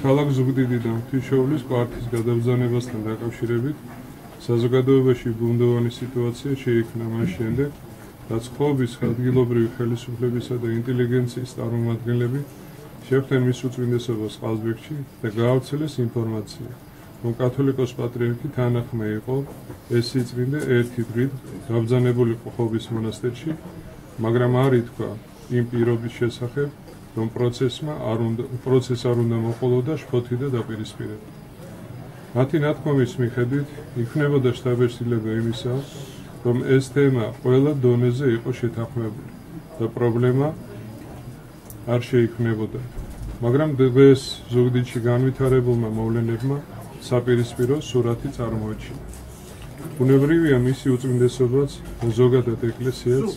ქალაქ ზუგდიდიდან ღვთისმშობლის კვართის გადაბრძანებასთან დაკავშირებით საზოგადოებაში ბუნდოვანი სიტუაცია შეიქმნა მას შემდეგ, რაც ხობის ადგილობრივი ხელისუფლებისა და ინტელიგენციის წარმომადგენლები შეხვდნენ მის უწმინდესობას ყაზბეგში და გაავრცელეს ინფორმაცია, რომ კათოლიკოს პატრიარქი თანახმა იყო ეს სიწმინდე ერთი დღით გაბრძანებულიყო ხობის მონასტერში, მაგრამ არ ითქვა იმ პირობის შესახებ, რომ პროცესს არ უნდა მოყოლოდა შფოთი და დაპირისპირება. მათი ნათქვამის მიხედვით იქნებოდა შთაბეჭდილება იმისა, რომ ეს თემა ყველა დონეზე იყო შეთანხმებული და პრობლემა არ შეიქმნებოდა. მაგრამ დღეს ზუგდიდში განვითარებულმა მოვლენებმა საპირისპირო სურათი წარმოაჩინა. ბუნებრივია მისი უწმინდესობაც და ზოგადად ეკლესიაც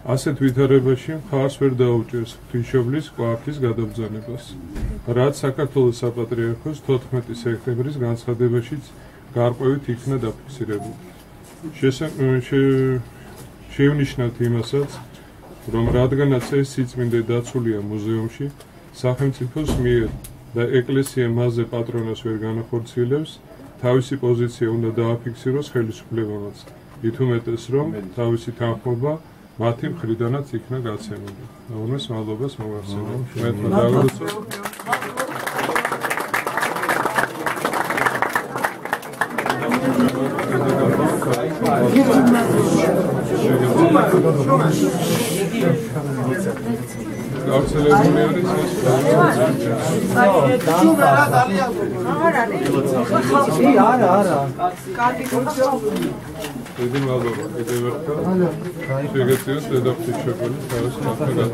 ასეთ ვითარებაში მხარს ვერ დაუჭერს ღვთისმშობლის კვართის გადაბრძანებას, რაც საქართველოს საპატრიარქოს 14 სექტემბრის განცხადებაშიც გარკვევით იქნა დაფიქსირებული. შევნიშნავთ იმასაც, რომ რადგანაც ეს სიწმინდე დაცულია მუზეუმში, სახელმწიფოს მიერ და ეკლესია მასზე პატრონას ვერ განახორციელებს, თავისი პოზიცია უნდა დააფიქსიროს ხელისუფლებამაც, მით უმეტეს, რომ თავისი თანხმობა მათი მხრიდანაც იქნა გაცემული. რომელს მადლობას მოვახსენებ. მე დავაუწყო. გავრცელებული არის ეს დიდი მადლობა კიდევ ერთხელ. შეგეციოს რედაქციის შექმნის თავის ნახევარად.